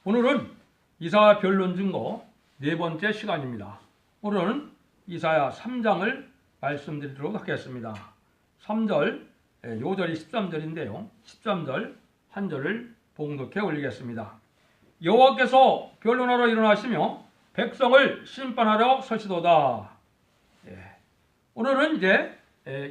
오늘은 이사야 변론 증거 네 번째 시간입니다. 오늘은 이사야 3장을 말씀드리도록 하겠습니다. 3절, 요절이 13절인데요. 13절 한 절을 봉독해 올리겠습니다. 여호와께서 변론하러 일어나시며 백성을 심판하러 서시도다. 오늘은 이제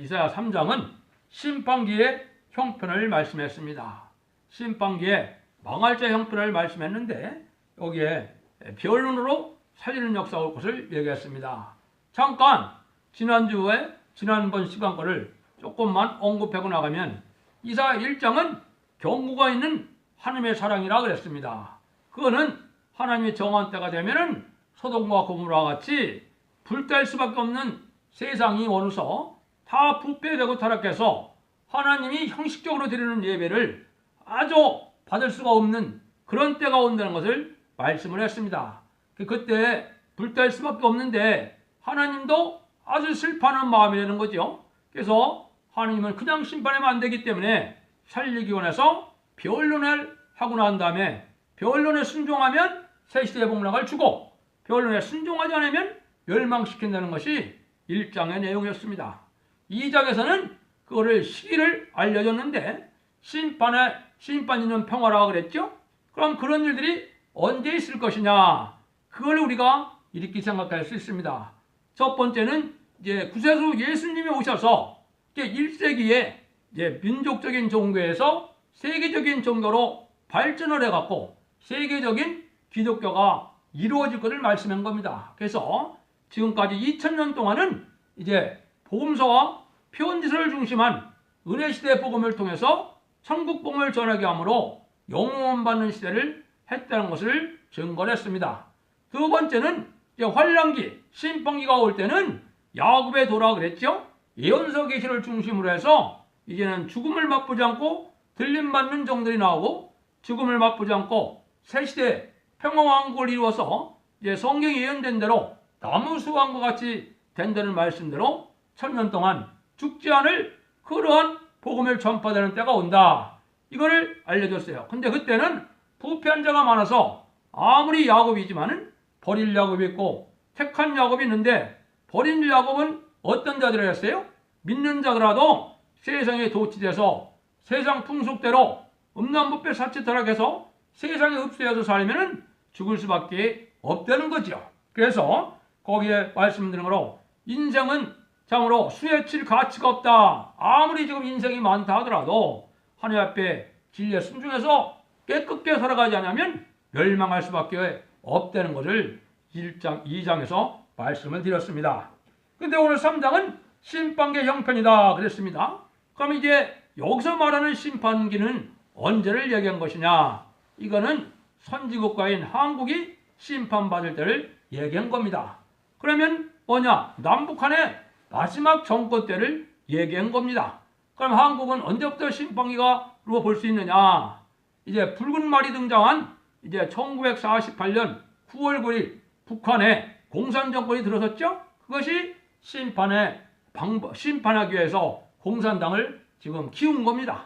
이사야 3장은 심판기의 형편을 말씀했습니다. 심판기의 망할 자 형편을 말씀했는데 여기에 변론으로 살리는 역사가 올 것을 얘기했습니다. 잠깐 지난번 시간 거를 조금만 언급하고 나가면 이사야 1장은 경고가 있는 하나님의 사랑이라 그랬습니다. 그거는 하나님의 정한 때가 되면은 소돔과 고모라와 같이 불탈 수밖에 없는 세상이 오면서 다 부패되고 타락해서 하나님이 형식적으로 드리는 예배를 아주 받을 수가 없는 그런 때가 온다는 것을 말씀을 했습니다. 그때 불탈 수밖에 없는데 하나님도 아주 슬퍼하는 마음이 되는 거죠. 그래서 하나님은 그냥 심판하면 안 되기 때문에 살리기 원해서 변론을 하고 난 다음에 변론에 순종하면 새 시대의 복락을 주고 변론에 순종하지 않으면 멸망시킨다는 것이 1장의 내용이었습니다. 2장에서는 그거를 시기를 알려줬는데 심판이는 평화라고 그랬죠? 그럼 그런 일들이 언제 있을 것이냐? 그걸 우리가 이렇게 생각할 수 있습니다. 첫 번째는 이제 구세주 예수님이 오셔서 이제 1세기에 이제 민족적인 종교에서 세계적인 종교로 발전을 해갖고 세계적인 기독교가 이루어질 것을 말씀한 겁니다. 그래서 지금까지 2000년 동안은 이제 복음서와 편지서를 중심한 은혜시대 복음을 통해서 천국 복음을 전하게 함으로 영원 받는 시대를 했다는 것을 증거했습니다. 두 번째는 이제 환란기, 심판기가 올 때는 야곱의 도라 그랬죠? 예언서 계시를 중심으로 해서 이제는 죽음을 맛보지 않고 들림받는 종들이 나오고 죽음을 맛보지 않고 새 시대 평화왕국을 이루어서 이제 성경에 예언된 대로 나무수왕과 같이 된다는 말씀대로 1000년 동안 죽지 않을 그러한 복음을 전파되는 때가 온다. 이거를 알려줬어요. 근데 그때는 부패한 자가 많아서 아무리 야곱이지만은 버릴 야곱이 있고 택한 야곱이 있는데 버린 야곱은 어떤 자들이었어요? 믿는 자들라도 세상에 도취돼서 세상 풍속대로 음란부패 사치타락해서 세상에 흡수해서 살면은 죽을 수밖에 없다는 거죠. 그래서 거기에 말씀드린 거로 인생은 참으로 수혜칠 가치가 없다. 아무리 지금 인생이 많다 하더라도 하나님 앞에 진리에 순종해서 깨끗게 살아가지 않으면 멸망할 수밖에 없다는 것을 1장, 2장에서 말씀을 드렸습니다. 근데 오늘 3장은 심판기의 형편이다 그랬습니다. 그럼 이제 여기서 말하는 심판기는 언제를 얘기한 것이냐? 이거는 선지국가인 한국이 심판받을 때를 얘기한 겁니다. 그러면 뭐냐? 남북한의 마지막 정권 때를 얘기한 겁니다. 그럼 한국은 언제부터 심판기가 볼 수 있느냐? 이제 붉은 말이 등장한 이제 1948년 9월 9일 북한에 공산정권이 들어섰죠? 그것이 심판하기 위해서 공산당을 지금 키운 겁니다.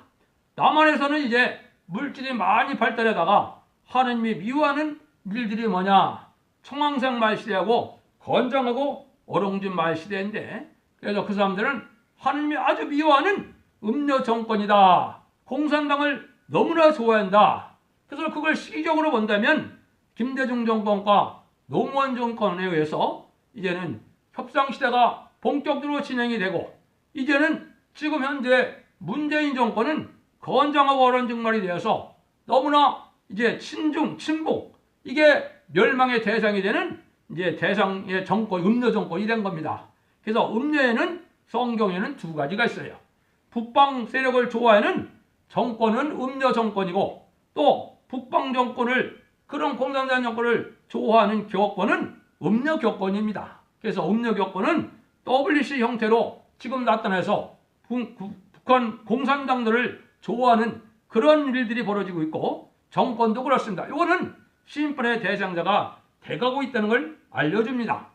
남한에서는 이제 물질이 많이 발달하다가 하느님이 미워하는 일들이 뭐냐? 청황색 말시대하고 건장하고 어롱진 말시대인데 그래서 그 사람들은 하느님이 아주 미워하는 음녀 정권이다. 공산당을 너무나 좋아한다. 그래서 그걸 시기적으로 본다면 김대중 정권과 노무현 정권에 의해서 이제는 협상시대가 본격적으로 진행이 되고 이제는 지금 현재 문재인 정권은 건장하고 어른진 말이 되어서 너무나 이제 친북 이게 멸망의 대상이 되는 이제 대상의 정권, 음녀 정권이 된 겁니다. 그래서 음녀에는 성경에는 두 가지가 있어요. 북방 세력을 좋아하는 정권은 음녀 정권이고 또 북방 정권을 그런 공산당 정권을 좋아하는 교권은 음녀 교권입니다. 그래서 음녀 교권은 WC 형태로 지금 나타나서 북한 공산당들을 좋아하는 그런 일들이 벌어지고 있고 정권도 그렇습니다. 이거는 심판의 대상자가 돼가고 있다는 걸 알려줍니다.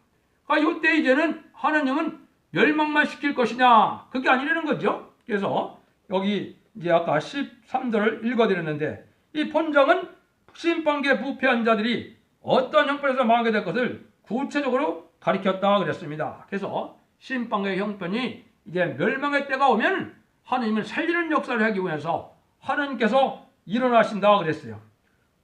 그러니까 이때 이제는 하나님은 멸망만 시킬 것이냐 그게 아니라는 거죠. 그래서 여기 이제 아까 13절을 읽어드렸는데 이 본장은 심판기에 부패한 자들이 어떤 형편에서 망하게 될 것을 구체적으로 가리켰다 그랬습니다. 그래서 심판기의 형편이 이제 멸망의 때가 오면 하느님을 살리는 역사를 하기 위해서 하느님께서 일어나신다 그랬어요.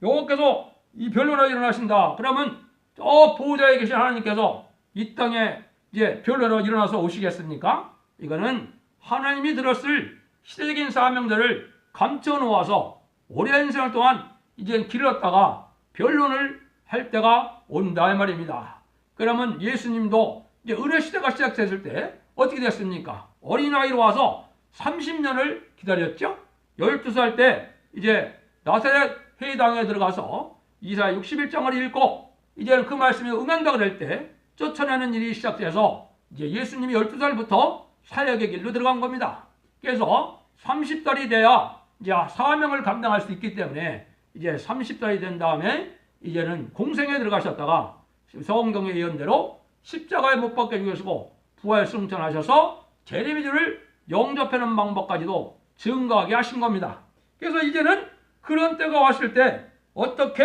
여호와께서 이 변론하여 일어나신다. 그러면 저 보호자에 계신 하나님께서 이 땅에 이제 변론하여 일어나서 오시겠습니까? 이거는 하나님이 들었을 시대적인 사명들을 감춰 놓아서 오랜 시간 동안 이제 길렀다가 변론을 할 때가 온다 이 말입니다. 그러면 예수님도 이제 은혜 시대가 시작됐을 때 어떻게 됐습니까? 어린아이로 와서 30년을 기다렸죠. 12살 때 이제 나사렛 회당에 들어가서 이사야 61장을 읽고 이제는 그 말씀이 응한다 그럴 때 쫓아내는 일이 시작돼서 이제 예수님이 12살부터 사역의 길로 들어간 겁니다. 그래서 30살이 돼야 이제 사명을 감당할 수 있기 때문에 이제 30살이 된 다음에 이제는 공생에 들어가셨다가 성경의 예언대로 십자가에 못 박혀 죽으시고 부활 승천하셔서 재림이주를 영접하는 방법까지도 증거하게 하신 겁니다. 그래서 이제는 그런 때가 왔을 때 어떻게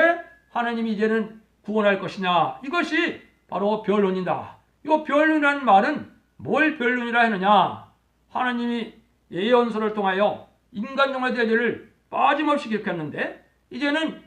하나님이 이제는 구원할 것이냐, 이것이 바로 변론이다. 이 변론이라는 말은 뭘 변론이라 했느냐, 하나님이 예언서를 통하여 인간종의 대죄를 빠짐없이 기록했는데 이제는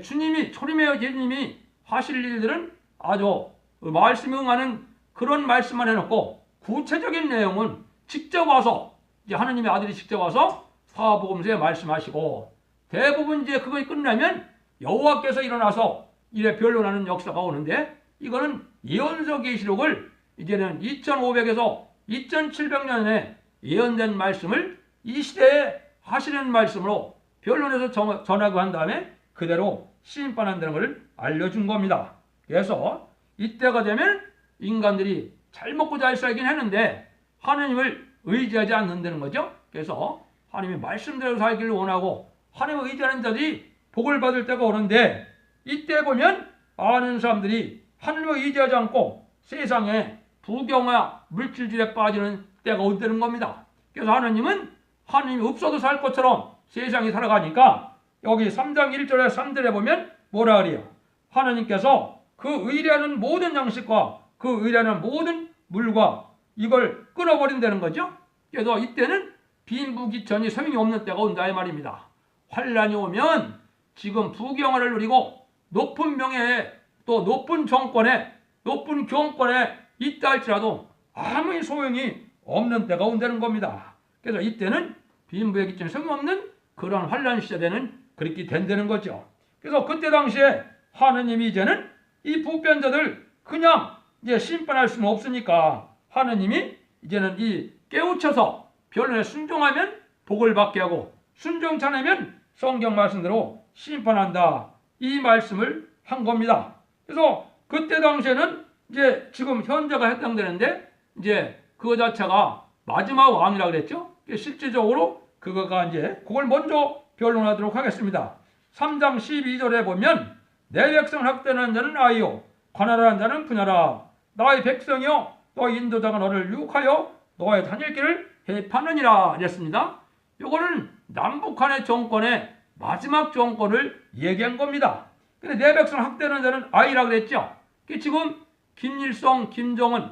주님이 초림의 예수님이 하실 일들은 아주 말씀에 응하는 그런 말씀만 해놓고 구체적인 내용은 직접 와서 이제 하나님의 아들이 직접 와서 사복음서에 말씀하시고 대부분 이제 그것이 끝나면 여호와께서 일어나서 이래 변론하는 역사가 오는데 이거는 예언서 계시록을 이제는 2500에서 2700년에 예언된 말씀을 이 시대에 하시는 말씀으로 변론해서 전하고 한 다음에 그대로 심판한다는 것을 알려준 겁니다. 그래서 이때가 되면 인간들이 잘 먹고 잘 살긴 했는데 하나님을 의지하지 않는다는 거죠. 그래서 하나님의 말씀대로 살기를 원하고 하나님을 의지하는 자들이 복을 받을 때가 오는데 이때 보면 많은 사람들이 하나님을 의지하지 않고 세상에 부경화 물질질에 빠지는 때가 온다는 겁니다. 그래서 하나님은 하나님이 없어도 살 것처럼 세상이 살아가니까 여기 3장 1절에 3절에 보면 뭐라 그래요? 하나님께서 그 의뢰하는 모든 양식과 그 의뢰하는 모든 물과 이걸 끊어버린다는 거죠. 그래서 이때는 빈부귀천이 소용이 없는 때가 온다 이 말입니다. 환란이 오면 지금 부경화를 누리고 높은 명예에 또 높은 정권에 높은 경권에 있다 할지라도 아무 소용이 없는 때가 온다는 겁니다. 그래서 이때는 빈부의 귀천이 소용이 없는 그런 환란 시대는 그렇게 된다는 거죠. 그래서 그때 당시에 하느님이 이제는 이 부패자들 그냥 이제 심판할 수는 없으니까 하느님이 이제는 이 깨우쳐서 변론에 순종하면 복을 받게 하고 순종치 않으면 성경 말씀대로 심판한다. 이 말씀을 한 겁니다. 그래서 그때 당시에는 이제 지금 현재가 해당되는데 이제 그거 자체가 마지막 왕이라 그랬죠. 실질적으로 그거가 이제 그걸 먼저 변론하도록 하겠습니다. 3장 12절에 보면 내 백성을 학대하는 자는 아이요 관할하는 자는 분야라. 나의 백성이여 너의 인도자가 너를 유혹하여 너의 다닐 길을 해파느니라 이랬습니다. 이거는 남북한의 정권의 마지막 정권을 얘기한 겁니다. 근데 내 백성을 학대하는 자는 아이라 그랬죠. 지금 김일성, 김정은,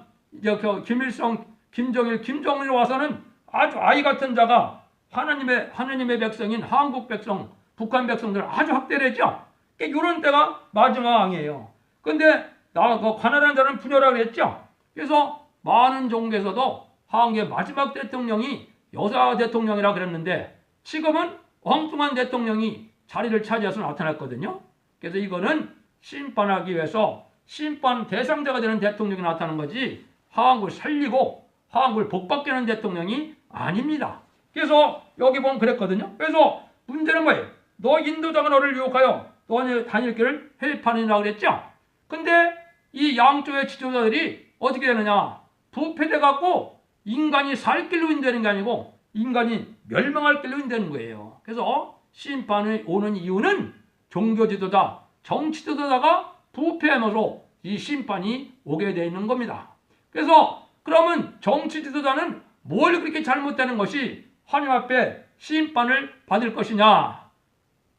김일성, 김정일, 김정일 와서는 아주 아이 같은 자가 하나님의 백성인 한국 백성, 북한 백성들을 아주 학대를 했죠. 이런 때가 마지막 왕이에요. 근데 가난한 자는 분열하라 그랬죠. 그래서 많은 종교에서도 한국의 마지막 대통령이 여자 대통령이라 그랬는데 지금은 엉뚱한 대통령이 자리를 차지해서 나타났거든요. 그래서 이거는 심판하기 위해서 심판 대상자가 되는 대통령이 나타나는 거지 한국을 살리고 한국을 복받게 하는 대통령이 아닙니다. 그래서 여기 보면 그랬거든요. 그래서 문제는 뭐예요? 너 인도자가 너를 유혹하여 너의 다닐 길을 해판이라고 그랬죠. 근데 이 양쪽의 지도자들이 어떻게 되느냐? 부패돼 갖고 인간이 살 길로 인되는 게 아니고 인간이 멸망할 길로 인되는 거예요. 그래서 심판이 오는 이유는 종교 지도자, 정치 지도자가 부패하면서 이 심판이 오게 되어 있는 겁니다. 그래서 그러면 정치 지도자는 뭘 그렇게 잘못되는 것이 하나님 앞에 심판을 받을 것이냐?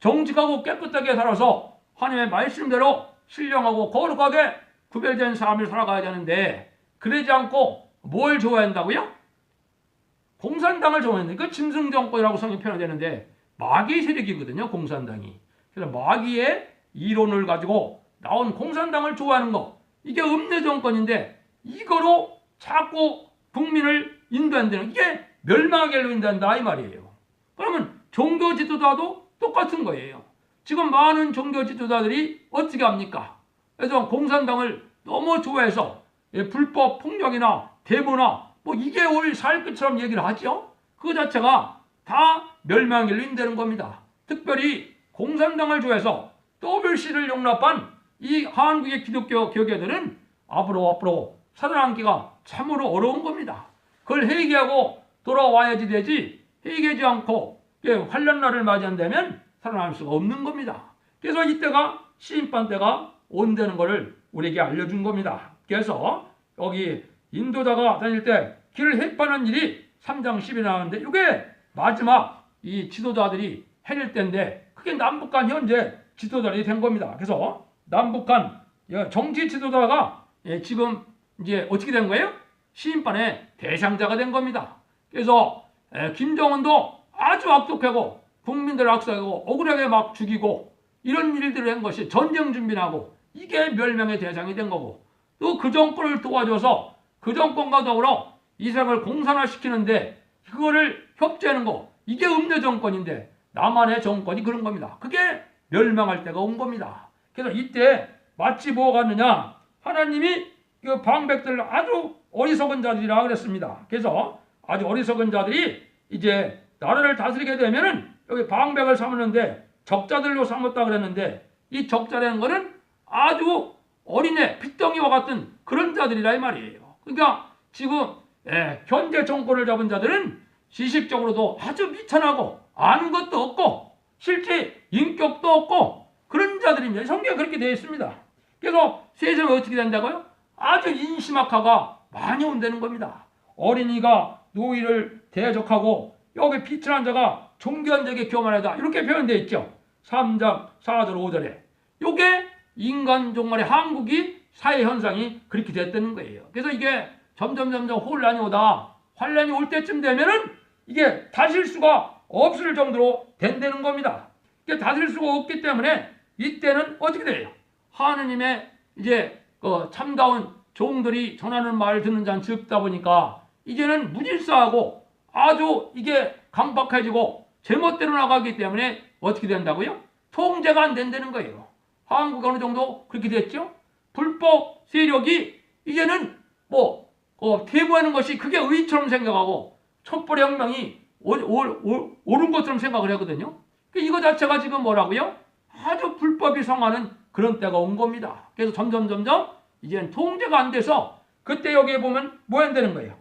정직하고 깨끗하게 살아서 하나님의 말씀대로 신령하고 거룩하게 구별된 삶을 살아가야 되는데 그러지 않고 뭘 좋아한다고요? 공산당을 좋아하는데 그 짐승정권이라고 성경이 표현되는데 마귀 세력이거든요. 공산당이. 그래서 마귀의 이론을 가지고 나온 공산당을 좋아하는 거 이게 음녀 정권인데 이거로 자꾸 국민을 인도한다는 이게 멸망하게 인도한다 이 말이에요. 그러면 종교 지도자도 똑같은 거예요. 지금 많은 종교 지도자들이 어떻게 합니까? 그래서 공산당을 너무 좋아해서 불법 폭력이나 데모나 뭐 이게 올 살 것처럼 얘기를 하죠. 그 자체가 다 멸망의 일로 인되는 겁니다. 특별히 공산당을 좋아해서 WC를 용납한 이 한국의 기독교 교계들은 앞으로 살아남기가 참으로 어려운 겁니다. 그걸 회개하고 돌아와야지 되지 회개하지 않고 환란날을 맞이한다면 살아남을 수가 없는 겁니다. 그래서 이때가 심판 때가 온다는 것을 우리에게 알려준 겁니다. 그래서 여기 인도자가 다닐 때 길을 해파는 일이 3장 10에 나오는데 이게 마지막 이 지도자들이 해낼 때인데 그게 남북한 현재 지도자들이 된 겁니다. 그래서 남북한 정치 지도자가 지금 이제 어떻게 된 거예요? 심판의 대상자가 된 겁니다. 그래서 김정은도 아주 악독하고 국민들을 악사하고 억울하게 막 죽이고 이런 일들을 한 것이 전쟁 준비하고 이게 멸망의 대상이 된 거고 또 그 정권을 도와줘서 그 정권과 더불어 이스라엘을 공산화시키는데 그거를 협조하는 거 이게 음녀 정권인데 남한의 정권이 그런 겁니다. 그게 멸망할 때가 온 겁니다. 그래서 이때 마치 뭐가 같느냐 하나님이 그 방백들 아주 어리석은 자들이라 그랬습니다. 그래서 아주 어리석은 자들이 이제 나라를 다스리게 되면은 여기 방백을 삼았는데 적자들로 삼았다 그랬는데 이 적자라는 거는 아주 어린애 핏덩이와 같은 그런 자들이라 이 말이에요. 그러니까 지금 현재 정권을 잡은 자들은 지식적으로도 아주 미천하고 아는 것도 없고 실제 인격도 없고 그런 자들입니다. 성경에 그렇게 되어 있습니다. 그래서 세상에 어떻게 된다고요? 아주 인심학화가 많이 온다는 겁니다. 어린이가 노인을 대적하고 여기 비천한 자가 존귀한 자에게 교만하다 이렇게 표현되어 있죠. 3장 4절 5절에 이게 인간 종말의 한국이 사회 현상이 그렇게 됐다는 거예요. 그래서 이게 점점 혼란이 오다 환란이 올 때쯤 되면은 이게 다스릴 수가 없을 정도로 된다는 겁니다. 이게 다스릴 수가 없기 때문에 이때는 어떻게 돼요? 하느님의 이제 참다운 종들이 전하는 말을 듣는 자는 적다 보니까 이제는 무질서하고 아주 이게 강박해지고 제멋대로 나가기 때문에 어떻게 된다고요? 통제가 안 된다는 거예요. 한국 어느 정도 그렇게 됐죠? 불법 세력이 이제는 퇴보하는 것이 그게 의처럼 생각하고 촛불의 혁명이 옳은 것처럼 생각을 하거든요. 이거 자체가 지금 뭐라고요? 아주 불법이 성하는 그런 때가 온 겁니다. 그래서 점점 이제는 통제가 안 돼서 그때 여기에 보면 뭐 한다는 거예요?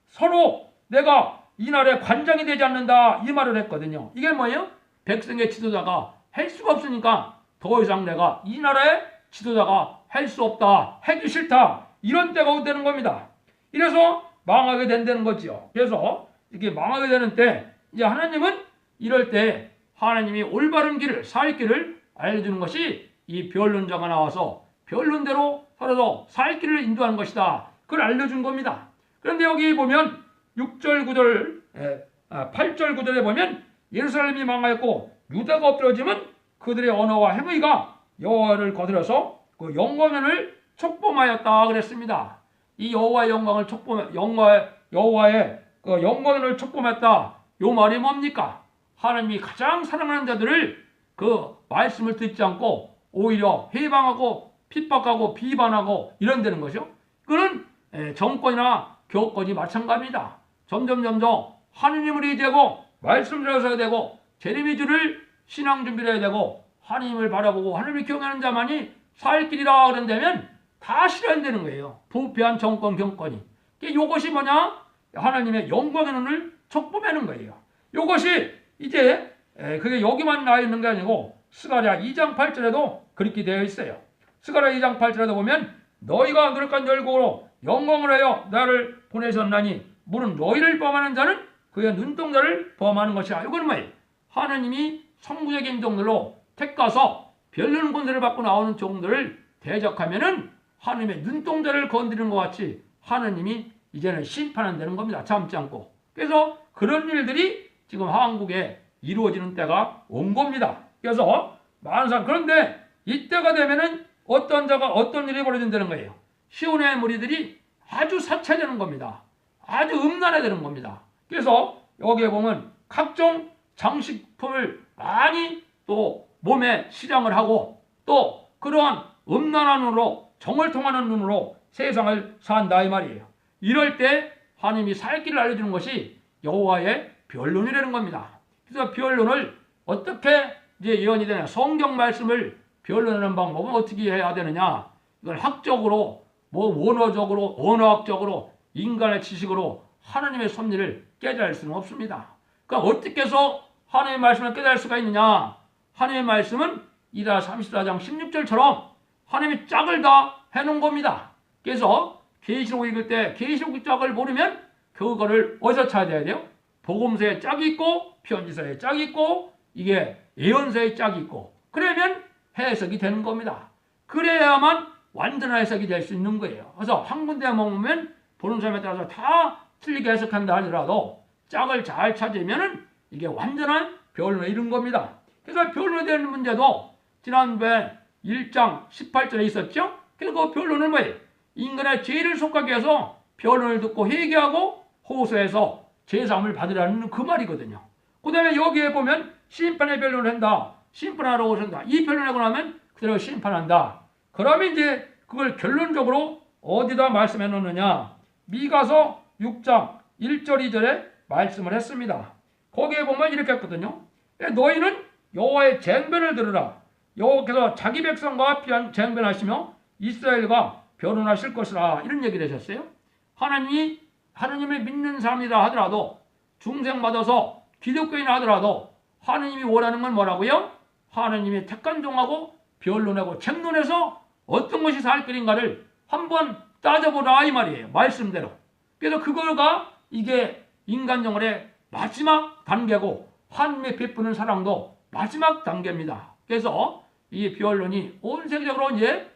서로 내가 이 나라의 관장이 되지 않는다 이 말을 했거든요. 이게 뭐예요? 백성의 지도자가 할 수가 없으니까 더 이상 내가 이 나라의 지도자가 할 수 없다, 하기 싫다 이런 때가 오되는 겁니다. 이래서 망하게 된다는 거죠. 그래서 이렇게 망하게 되는 때 이제 하나님은 이럴 때 하나님이 올바른 길을 살 길을 알려주는 것이 이 변론자가 나와서 변론대로 살아서 살 길을 인도하는 것이다. 그걸 알려준 겁니다. 그런데 여기 보면 6절 9절 8절 9절에 보면 예루살렘이 망하였고 유다가 엎드러지면 그들의 언어와 행위가 여호와를 거들어서 그 영광을 촉범하였다 그랬습니다. 이 여호와의 영광을 여호와의 그 영광을 촉범했다. 요 말이 뭡니까? 하나님이 가장 사랑하는 자들을 그 말씀을 듣지 않고 오히려 해방하고 핍박하고 비반하고 이런 데는 거죠. 그는 정권이나 교권이 마찬가지입니다. 점점 하느님을 의지하고 말씀을 들어서야 되고 재림의주를 신앙 준비를 해야 되고 하느님을 바라보고 하느님을 경외하는 자만이 살 길이라 그런다면 다 실현되는 거예요. 부패한 정권 경권이. 이것이 뭐냐? 하나님의 영광의 눈을 촉범하는 거예요. 이것이 이제 그게 여기만 나와 있는 게 아니고 스가랴 2장 8절에도 그렇게 되어 있어요. 스가랴 2장 8절에도 보면 너희가 노력한 열고로 영광을 하여 나를 보내셨나니 물은 너희를 범하는 자는 그의 눈동자를 범하는 것이라. 이건 뭐예요? 하나님이 성부적인 종들로 택가서 변론 권세를 받고 나오는 종들을 대적하면은 하나님의 눈동자를 건드리는 것 같이 하나님이 이제는 심판한다는 겁니다. 참지 않고. 그래서 그런 일들이 지금 한국에 이루어지는 때가 온 겁니다. 그래서 많은 사람, 그런데 이때가 되면은 어떤 자가 어떤 일이 벌어진다는 거예요. 시온의 무리들이 아주 사찰되는 겁니다. 아주 음란해지는 겁니다. 그래서 여기에 보면 각종 장식품을 많이 또 몸에 시장을 하고 또 그러한 음란한 눈으로 정을 통하는 눈으로 세상을 산다 이 말이에요. 이럴 때 하나님이 살 길을 알려주는 것이 여호와의 변론이라는 겁니다. 그래서 변론을 어떻게 이제 예언이 되냐? 성경 말씀을 변론하는 방법은 어떻게 해야 되느냐? 이걸 학적으로, 원어적으로, 언어학적으로, 인간의 지식으로 하나님의 섭리를 깨달을 수는 없습니다. 그러니까 어떻게 해서 하나님의 말씀을 깨달을 수가 있느냐? 하나님의 말씀은 이사 34장 16절처럼 하나님이 짝을 다 해놓은 겁니다. 그래서 계시록 읽을 때 계시록 짝을 모르면 그거를 어디서 찾아야 돼요? 복음서에 짝이 있고 편지서에 짝이 있고 이게 예언서에 짝이 있고 그러면 해석이 되는 겁니다. 그래야만 완전한 해석이 될 수 있는 거예요. 그래서 한 군데 보면 보는 사람에 따라서 다 틀리게 해석한다 하더라도 짝을 잘 찾으면 이게 완전한 변론에 이른 겁니다. 그래서 변론에 대한 문제도 지난번에 1장 18절에 있었죠. 그래서 그 변론은 뭐예요? 인간의 죄를 속하기 위해서 변론을 듣고 회개하고 호소해서 제사함을 받으라는 그 말이거든요. 그 다음에 여기에 보면 심판의 변론을 한다. 심판하러 오신다. 이 변론하고 나면 그대로 심판한다. 그러면 이제 그걸 결론적으로 어디다 말씀해 놓느냐? 미가서 6장 1절 2절에 말씀을 했습니다. 거기에 보면 이렇게 했거든요. 너희는 여호와의 쟁변을 들으라. 여호와께서 자기 백성과 쟁변하시며 이스라엘과 변론하실 것이라. 이런 얘기를 하셨어요. 하나님을 믿는 사람이라 하더라도 중생받아서 기독교인이라 하더라도 하나님이 원하는 건 뭐라고요? 하나님이 택한 종하고 변론하고 쟁론해서 어떤 것이 살 길인가를 한번 따져보라 이 말이에요. 말씀대로. 그래서 그거가 이게 인간 영혼의 마지막 단계고 하나님의 베푸는 사랑도 마지막 단계입니다. 그래서 이 변론이 온 세계적으로 이제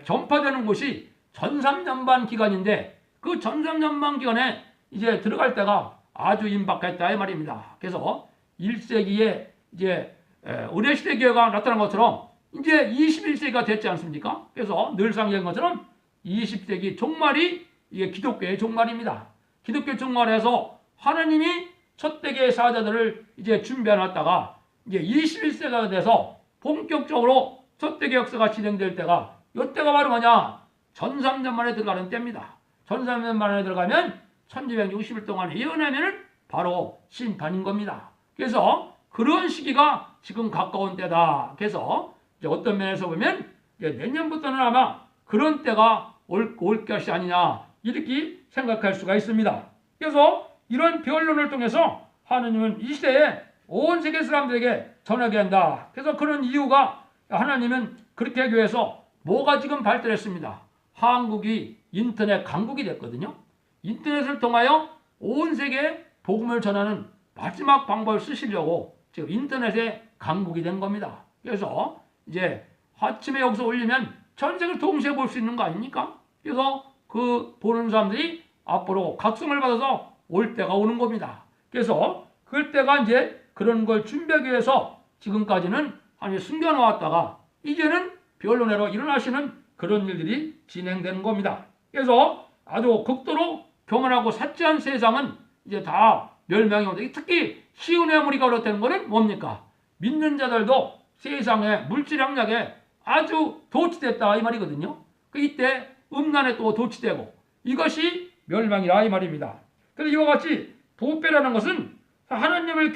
전파되는 곳이 전삼년반 기간인데 그 전삼년반 기간에 이제 들어갈 때가 아주 임박했다 이 말입니다. 그래서 1세기에 이제 의례시대 교회가 나타난 것처럼 이제 21세기가 됐지 않습니까? 그래서 늘상 얘기한 것처럼 20세기 종말이 이게 기독교의 종말입니다. 기독교 종말에서 하나님이 첫 대계의 사자들을 이제 준비해 놨다가 이제 21세기가 돼서 본격적으로 첫 대계 역사가 진행될 때가 이때가 바로 뭐냐? 전삼년 만에 들어가는 때입니다. 전삼년 만에 들어가면 1260일 동안 예언하면은 바로 심판인 겁니다. 그래서 그런 시기가 지금 가까운 때다. 그래서 이제 어떤 면에서 보면 이제 내년부터는 아마 그런 때가 올 것이 아니냐 이렇게 생각할 수가 있습니다. 그래서 이런 변론을 통해서 하나님은 이 시대에 온 세계 사람들에게 전하게 한다. 그래서 그런 이유가 하나님은 그렇게 하기 위해서 뭐가 지금 발달했습니다. 한국이 인터넷 강국이 됐거든요. 인터넷을 통하여 온 세계에 복음을 전하는 마지막 방법을 쓰시려고 지금 인터넷에 강국이 된 겁니다. 그래서 이제 아침에 여기서 올리면 전 세계를 동시에 볼 수 있는 거 아닙니까? 그래서 그 보는 사람들이 앞으로 각성을 받아서 올 때가 오는 겁니다. 그래서 그때가 이제 그런 걸 준비하기 위해서 지금까지는 아니 숨겨놓았다가 이제는 변론회로 일어나시는 그런 일들이 진행되는 겁니다. 그래서 아주 극도로 교만하고 사치한 세상은 이제 다 멸망이 온다. 특히 시온의 무리가 그렇다는 것은 뭡니까? 믿는 자들도 세상의 물질 향락에 아주 도취됐다 이 말이거든요. 이때 음란에 또 도취되고 이것이 멸망이라 이 말입니다. 그래서 이와 같이 부패라는 것은 하나님을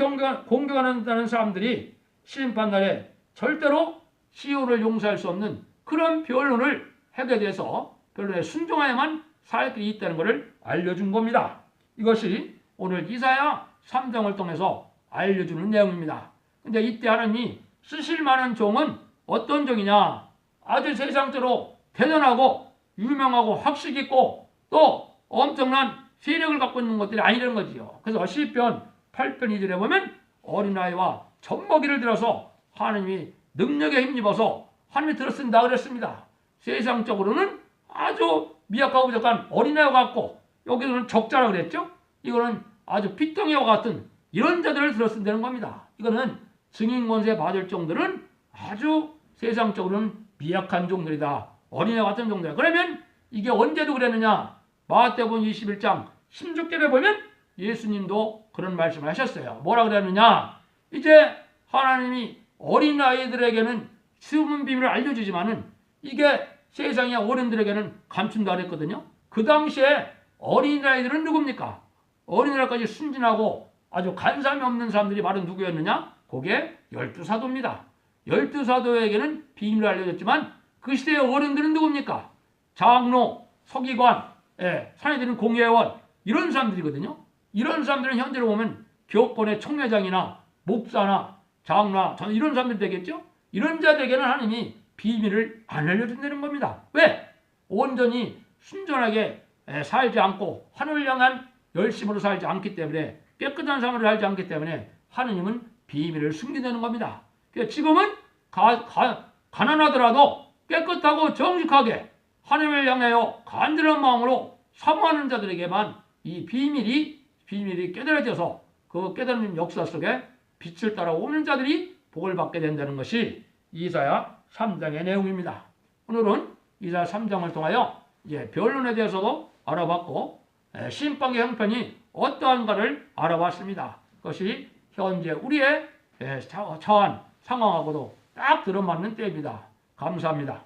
공경하는 사람들이 심판날에 절대로 시온을 용서할 수 없는 그런 변론을 하게 돼서 변론에 순종하야만 살 길이 있다는 것을 알려준 겁니다. 이것이 오늘 이사야 3장을 통해서 알려주는 내용입니다. 근데 이때 하나님이 쓰실 만한 종은 어떤 종이냐? 아주 세상적으로 대단하고 유명하고 학식 있고 또 엄청난 세력을 갖고 있는 것들이 아니라는 거지요. 그래서 시편 8편 2절에 보면 어린아이와 젖먹이를 들어서 하나님이 능력에 힘입어서 하나님이 들어쓴다 그랬습니다. 세상적으로는 아주 미약하고 부족한 어린애와 같고 여기서는 적자라 그랬죠. 이거는 아주 핏덩이와 같은 이런 자들을 들어쓴다는 겁니다. 이거는 증인 권세 받을 정도는 아주 세상적으로는 미약한 종들이다. 어린애 같은 종들이다. 그러면 이게 언제도 그랬느냐? 마태복음 21장 16절에 보면 예수님도 그런 말씀을 하셨어요. 뭐라 그랬느냐? 이제 하나님이 어린아이들에게는 숨은 비밀을 알려주지만은 이게 세상의 어른들에게는 감춘다 그랬거든요. 그 당시에 어린아이들은 누굽니까? 어린아이까지 순진하고 아주 간삼이 없는 사람들이 바로 누구였느냐? 그게 12사도입니다. 12사도에게는 비밀을 알려줬지만 그 시대의 어른들은 누굽니까? 장로, 서기관, 사내들은 공예원 이런 사람들이거든요. 이런 사람들은 현재로 보면 교권의 총회장이나 목사나 장로나 이런 사람들 되겠죠? 이런 자들에게는 하나님이 비밀을 안 알려준다는 겁니다. 왜? 온전히 순전하게 살지 않고 하늘을 향한 열심으로 살지 않기 때문에 깨끗한 삶을 살지 않기 때문에 하느님은 비밀을 숨긴다는 겁니다. 그러니까 지금은 가난하더라도 깨끗하고 정직하게 하나님을 향하여 간절한 마음으로 사모하는 자들에게만 이 비밀이 깨달아져서 그 깨달은 역사 속에 빛을 따라오는 자들이 복을 받게 된다는 것이 이사야 3장의 내용입니다. 오늘은 이사야 3장을 통하여 이제 변론에 대해서도 알아봤고 신방의 형편이 어떠한가를 알아봤습니다. 그것이 현재 우리의 처한 상황하고도 딱 들어맞는 때입니다. 감사합니다.